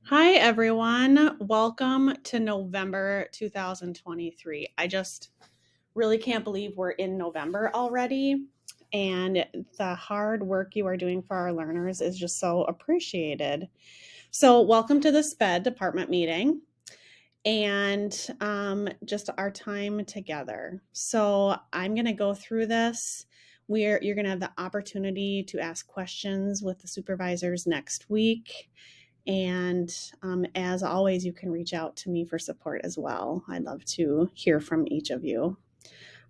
Hi, everyone. Welcome to November 2023. I just really can't believe we're in November already. And the hard work you are doing for our learners is just so appreciated. So, welcome to the SpEd department meeting and just our time together. So, I'm going to go through this. You're going to have the opportunity to ask questions with the supervisors next week. And as always, you can reach out to me for support as well. I'd love to hear from each of you.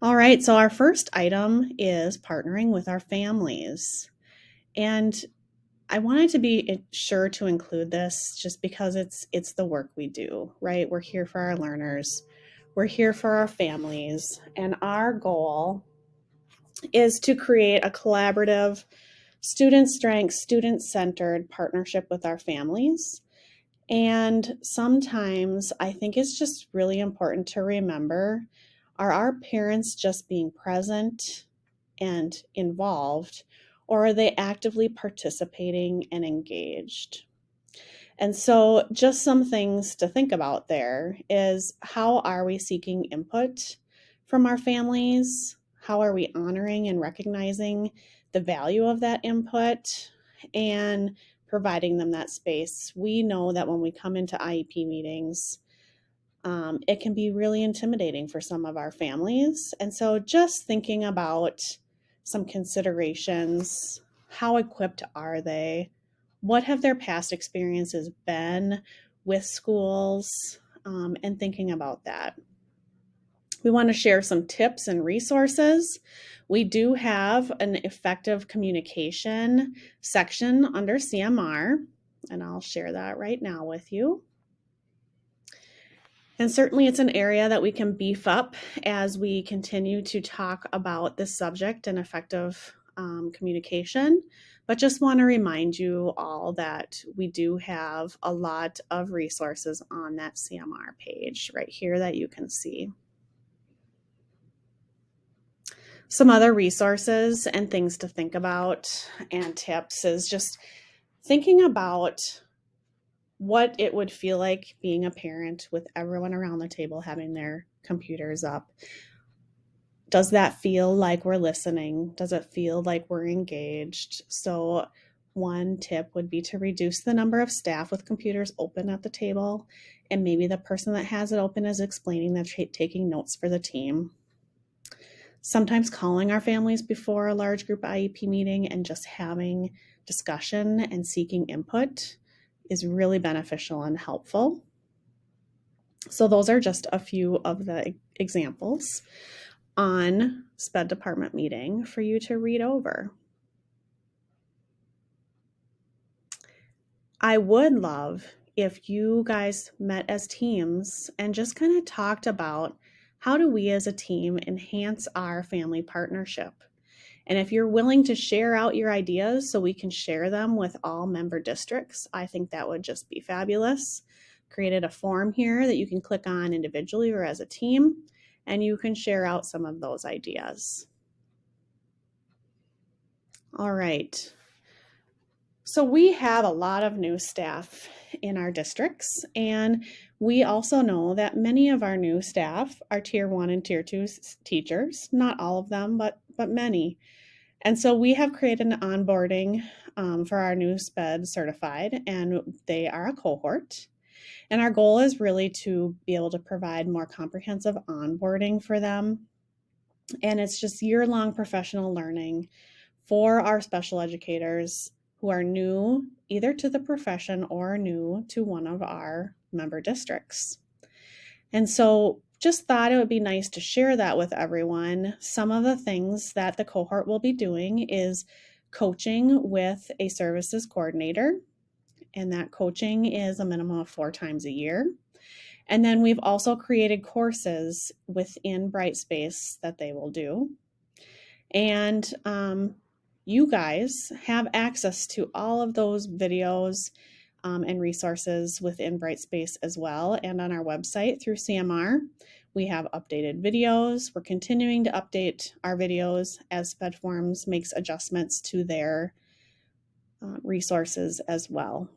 All right, so our first item is partnering with our families. And I wanted to be sure to include this just because it's the work we do, right? We're here for our learners. We're here for our families. And our goal is to create a collaborative, student strength, student centered partnership with our families. And sometimes I think it's just really important to remember, are our parents just being present and involved, or are they actively participating and engaged? And so, just some things to think about there is, how are we seeking input from our families? How are we honoring and recognizing the value of that input and providing them that space? We know that when we come into IEP meetings, it can be really intimidating for some of our families. And so, just thinking about some considerations: how equipped are they? What have their past experiences been with schools? And thinking about that. We want to share some tips and resources. We do have an effective communication section under CMR, and I'll share that right now with you. And certainly it's an area that we can beef up as we continue to talk about this subject and effective communication. But just want to remind you all that we do have a lot of resources on that CMR page right here that you can see. Some other resources and things to think about and tips is just thinking about what it would feel like being a parent with everyone around the table having their computers up. Does that feel like we're listening? Does it feel like we're engaged? So one tip would be to reduce the number of staff with computers open at the table, and maybe the person that has it open is explaining that taking notes for the team. Sometimes calling our families before a large group IEP meeting and just having discussion and seeking input is really beneficial and helpful. So those are just a few of the examples on SpEd department meeting for you to read over. I would love if you guys met as teams and just kind of talked about, how do we as a team enhance our family partnership? And if you're willing to share out your ideas so we can share them with all member districts, I think that would just be fabulous. Created a form here that you can click on individually or as a team, and you can share out some of those ideas. All right. So we have a lot of new staff in our districts, and we also know that many of our new staff are Tier 1 and Tier 2 teachers. Not all of them, but many. And so we have created an onboarding for our new SpEd certified, and they are a cohort. And our goal is really to be able to provide more comprehensive onboarding for them. And it's just year-long professional learning for our special educators who are new either to the profession or new to one of our member districts. And so just thought it would be nice to share that with everyone. Some of the things that the cohort will be doing is coaching with a services coordinator, and that coaching is a minimum of 4 times a year. And then we've also created courses within Brightspace that they will do. And you guys have access to all of those videos and resources within Brightspace as well, and on our website through CMR. We have updated videos. We're continuing to update our videos as SpEd Forms makes adjustments to their resources as well.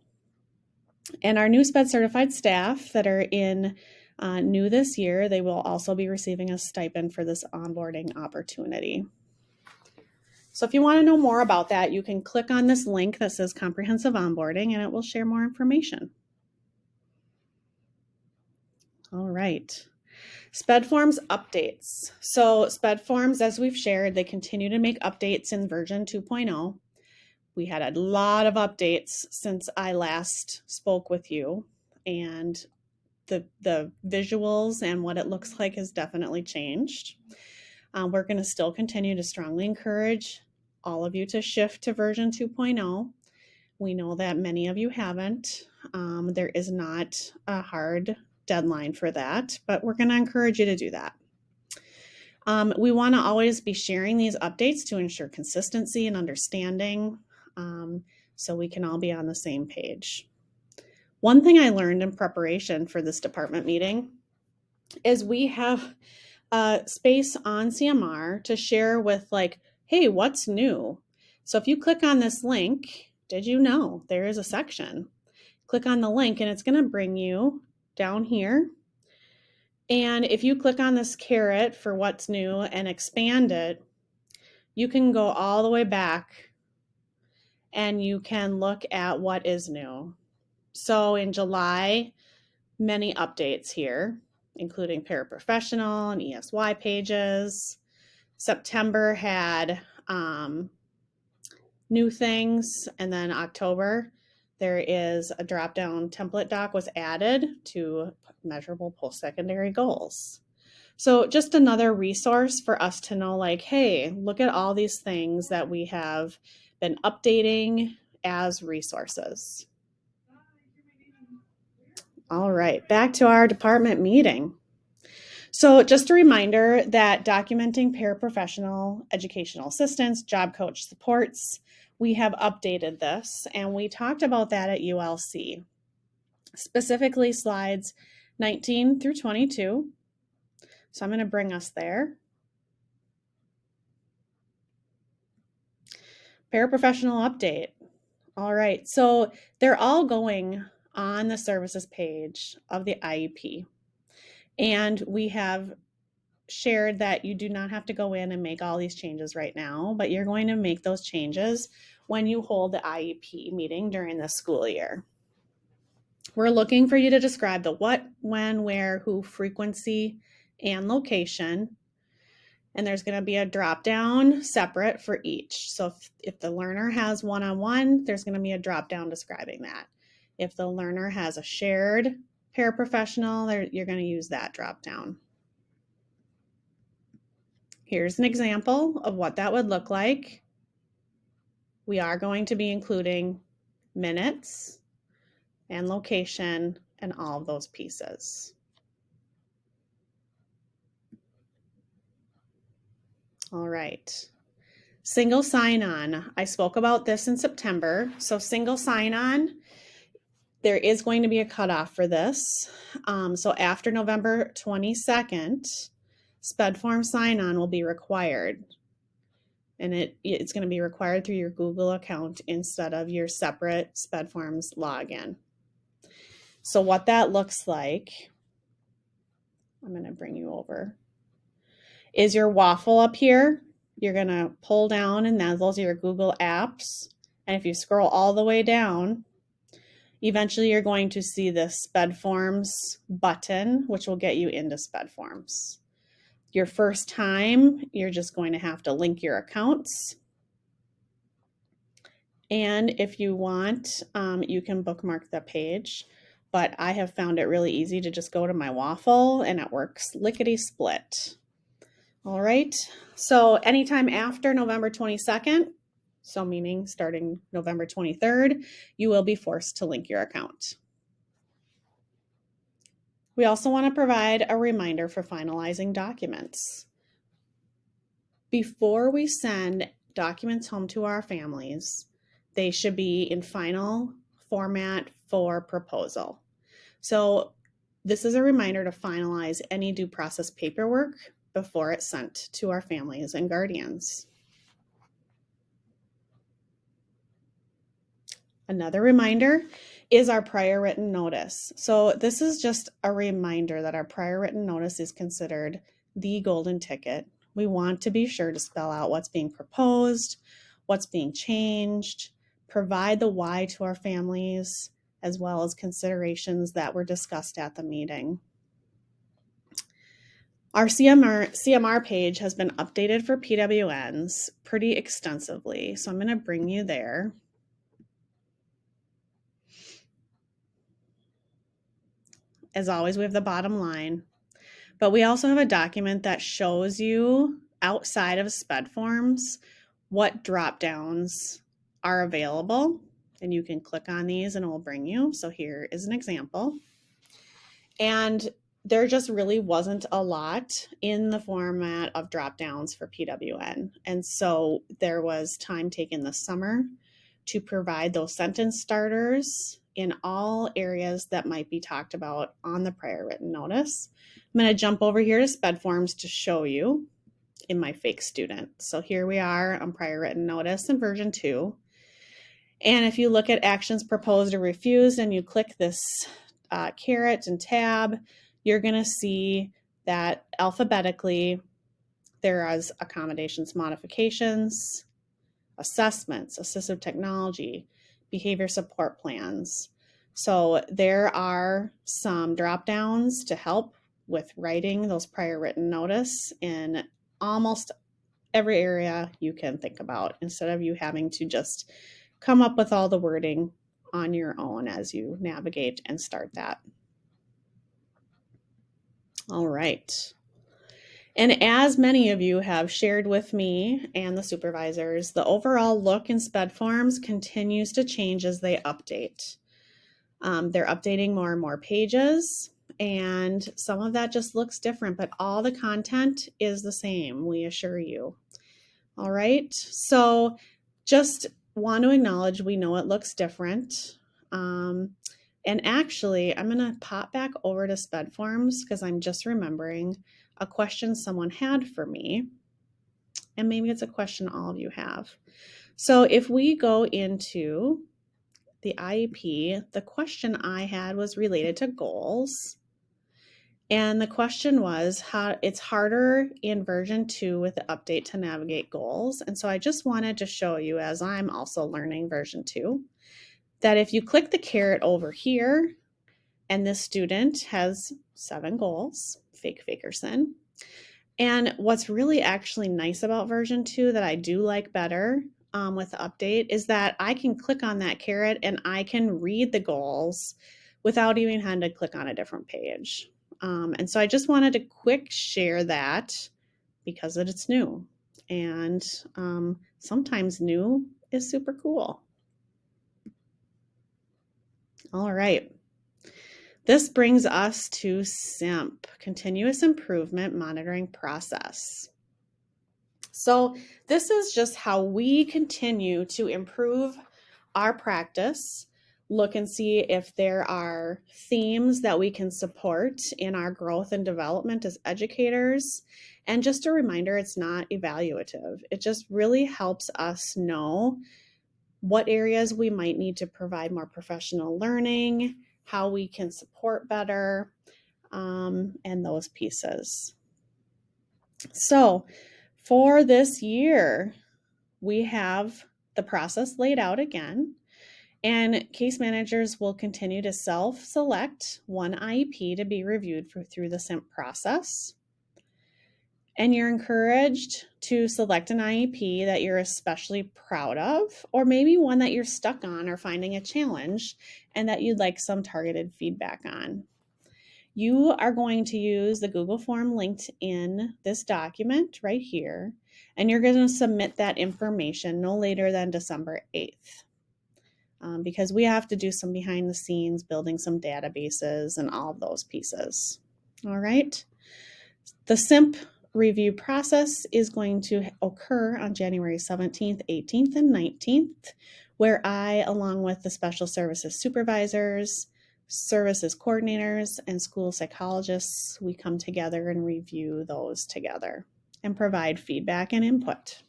And our new SpEd certified staff that are in new this year, they will also be receiving a stipend for this onboarding opportunity. So if you want to know more about that, you can click on this link that says comprehensive onboarding and it will share more information. All right. SpEd Forms updates. So SpEd Forms, as we've shared, they continue to make updates in version 2.0. We had a lot of updates since I last spoke with you, and the visuals and what it looks like has definitely changed. We're going to still continue to strongly encourage all of you to shift to version 2.0. We know that many of you haven't. There is not a hard deadline for that, but we're going to encourage you to do that. We want to always be sharing these updates to ensure consistency and understanding, so we can all be on the same page. One thing I learned in preparation for this department meeting is we have space on CMR to share with, like, hey, what's new? So if you click on this link, did you know there is a section? Click on the link and it's going to bring you down here. And if you click on this caret for what's new and expand it, you can go all the way back and you can look at what is new. So in July, many updates here, including paraprofessional and ESY pages. September had new things, and then October, there is a drop-down template doc was added to measurable post-secondary goals. So just another resource for us to know, like, hey, look at all these things that we have been updating as resources. All right, back to our department meeting. So just a reminder that documenting paraprofessional educational assistance, job coach supports, we have updated this, and we talked about that at ULC, specifically slides 19 through 22. So I'm going to bring us there. Paraprofessional update. All right, so they're all going on the services page of the IEP. And we have shared that you do not have to go in and make all these changes right now, but you're going to make those changes when you hold the IEP meeting during the school year. We're looking for you to describe the what, when, where, who, frequency, and location. And there's going to be a drop down separate for each. So if the learner has one-on-one, there's going to be a drop down describing that. If the learner has a shared paraprofessional, you're going to use that drop down. Here's an example of what that would look like. We are going to be including minutes and location and all of those pieces. All right. Single sign-on. I spoke about this in September. So single sign-on, there is going to be a cutoff for this. So after November 22nd, SpEd form sign-on will be required. And it's going to be required through your Google account instead of your separate SpEd forms login. So what that looks like, I'm going to bring you over, is your waffle up here. You're going to pull down, and those are your Google apps. And if you scroll all the way down, eventually you're going to see the SpEd forms button, which will get you into SpEd forms. Your first time, you're just going to have to link your accounts. And if you want, you can bookmark the page, but I have found it really easy to just go to my waffle and it works lickety-split. All right, so anytime after November 22nd, so meaning starting November 23rd, you will be forced to link your account. We also want to provide a reminder for finalizing documents. Before we send documents home to our families, they should be in final format for proposal. So this is a reminder to finalize any due process paperwork before it's sent to our families and guardians. Another reminder is our prior written notice. So this is just a reminder that our prior written notice is considered the golden ticket. We want to be sure to spell out what's being proposed, what's being changed, provide the why to our families, as well as considerations that were discussed at the meeting. Our CMR page has been updated for PWNs pretty extensively, so I'm going to bring you there. As always, we have the bottom line, but we also have a document that shows you outside of SpEd forms what drop downs are available, and you can click on these and it will bring you. So here is an example. And there just really wasn't a lot in the format of drop downs for PWN. And so there was time taken this summer to provide those sentence starters in all areas that might be talked about on the prior written notice. I'm going to jump over here to SpEd forms to show you in my fake student. So here we are on prior written notice in version 2. And if you look at actions proposed or refused and you click this caret and tab, you're going to see that alphabetically there is accommodations, modifications, assessments, assistive technology, behavior support plans. So there are some drop downs to help with writing those prior written notice in almost every area you can think about, instead of you having to just come up with all the wording on your own as you navigate and start that. All right. And as many of you have shared with me and the supervisors, the overall look in SpEd forms continues to change as they update. They're updating more and more pages, and some of that just looks different, but all the content is the same, we assure you. All right, so just want to acknowledge we know it looks different. And actually, I'm going to pop back over to SpEd forms because I'm just remembering a question someone had for me, and maybe it's a question all of you have. So if we go into the IEP, the question I had was related to goals. And the question was how it's harder in version 2 with the update to navigate goals. And so I just wanted to show you, as I'm also learning version 2, that if you click the caret over here, and this student has 7 goals, fake Fakerson. And what's really actually nice about version 2 that I do like better with the update is that I can click on that caret and I can read the goals without even having to click on a different page. And so I just wanted to quick share that because it's new. And sometimes new is super cool. All right. This brings us to SIMP, Continuous Improvement Monitoring Process. So this is just how we continue to improve our practice, look and see if there are themes that we can support in our growth and development as educators. And just a reminder, it's not evaluative. It just really helps us know what areas we might need to provide more professional learning, how we can support better, and those pieces. So for this year, we have the process laid out again, and case managers will continue to self-select one IEP to be reviewed through the SIMP process. And you're encouraged to select an IEP that you're especially proud of, or maybe one that you're stuck on or finding a challenge and that you'd like some targeted feedback on. You are going to use the Google form linked in this document right here, and you're going to submit that information no later than December 8th. Because we have to do some behind the scenes, building some databases and all of those pieces. All right. The SIMP review process is going to occur on January 17th, 18th, and 19th, where I, along with the special services supervisors, services coordinators, and school psychologists, we come together and review those together and provide feedback and input.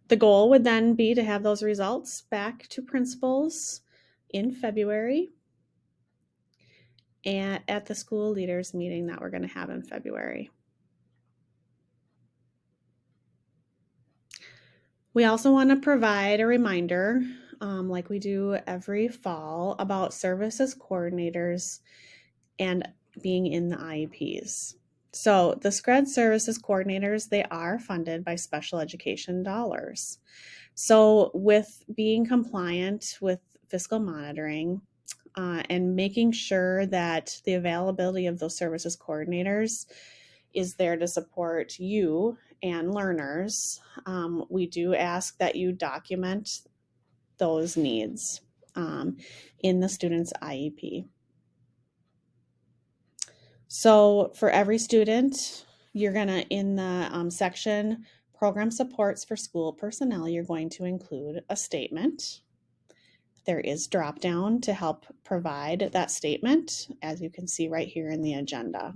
The goal would then be to have those results back to principals in February and at the school leaders meeting that we're going to have in February. We also want to provide a reminder, like we do every fall, about services coordinators and being in the IEPs. So the SpEd services coordinators, they are funded by special education dollars. So with being compliant with fiscal monitoring and making sure that the availability of those services coordinators is there to support you and learners, we do ask that you document those needs in the student's IEP. So for every student, you're going to, in the section program supports for school personnel, you're going to include a statement. There is drop down to help provide that statement, as you can see right here in the agenda.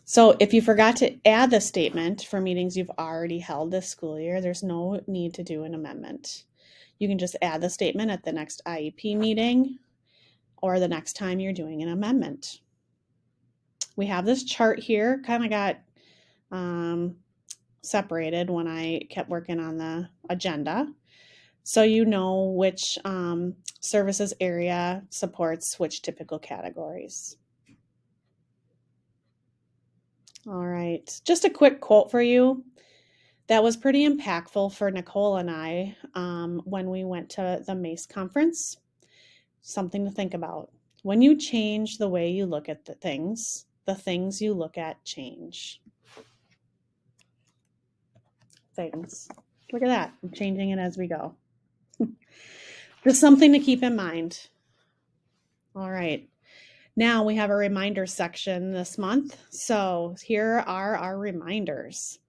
So if you forgot to add the statement for meetings you've already held this school year, there's no need to do an amendment. You can just add the statement at the next IEP meeting or the next time you're doing an amendment. We have this chart here, kind of got separated when I kept working on the agenda. So you know which services area supports which typical categories. All right, just a quick quote for you. That was pretty impactful for Nicole and I when we went to the MACE conference. Something to think about. When you change the way you look at the things you look at change. Things. Look at that. I'm changing it as we go. Just something to keep in mind. All right. Now we have a reminder section this month. So here are our reminders.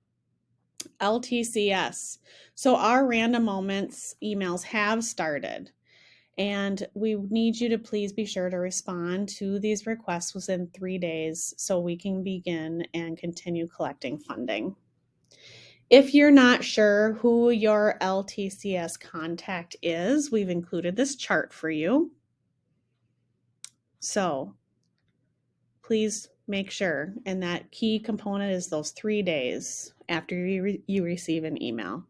LTCS. So our random moments emails have started. And we need you to please be sure to respond to these requests within 3 days so we can begin and continue collecting funding. If you're not sure who your LTCS contact is, we've included this chart for you. So please make sure, and that key component is those 3 days after you receive an email.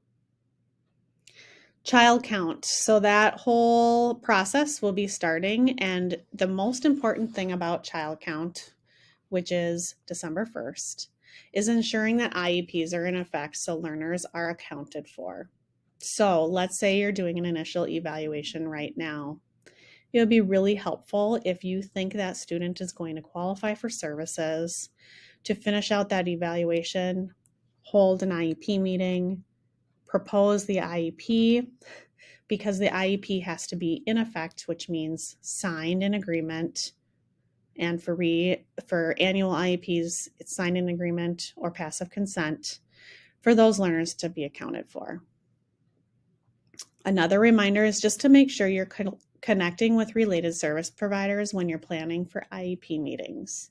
Child count. So that whole process will be starting, and the most important thing about child count, which is December 1st, is ensuring that IEPs are in effect so learners are accounted for. So let's say you're doing an initial evaluation right now. It would be really helpful if you think that student is going to qualify for services to finish out that evaluation, hold an IEP meeting, propose the IEP, because the IEP has to be in effect, which means signed in agreement. And for annual IEPs, it's signed in agreement or passive consent for those learners to be accounted for. Another reminder is just to make sure you're connecting with related service providers when you're planning for IEP meetings.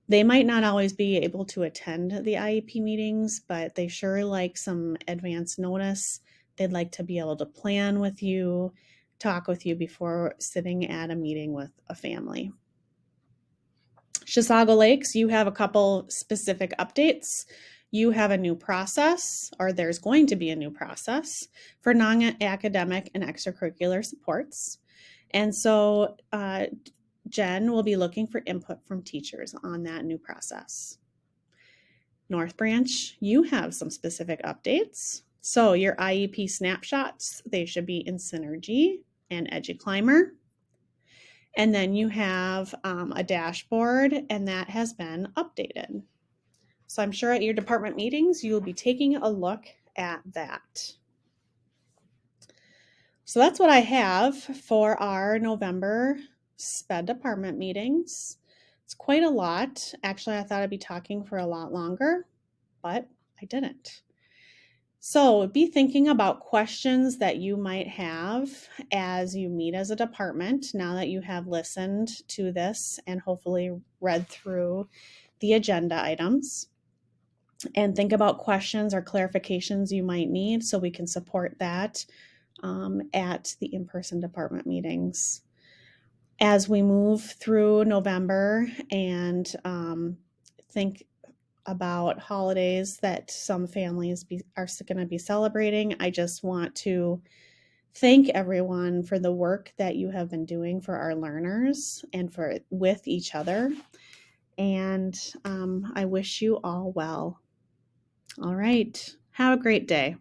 They might not always be able to attend the IEP meetings, but they sure like some advance notice. They'd like to be able to plan with you, talk with you before sitting at a meeting with a family. Chisago Lakes, you have a couple specific updates. You have a new process, or there's going to be a new process for non-academic and extracurricular supports. And so Jen will be looking for input from teachers on that new process. North Branch, you have some specific updates. So your IEP snapshots, they should be in Synergy and EduClimber. And then you have a dashboard, and that has been updated. So I'm sure at your department meetings, you will be taking a look at that. So that's what I have for our November SpEd department meetings. It's quite a lot. Actually, I thought I'd be talking for a lot longer, but I didn't. So be thinking about questions that you might have as you meet as a department now that you have listened to this and hopefully read through the agenda items. and think about questions or clarifications you might need so we can support that at the in-person department meetings. As we move through November and think about holidays that some families are going to be celebrating, I just want to thank everyone for the work that you have been doing for our learners and for with each other. And I wish you all well. All right. Have a great day.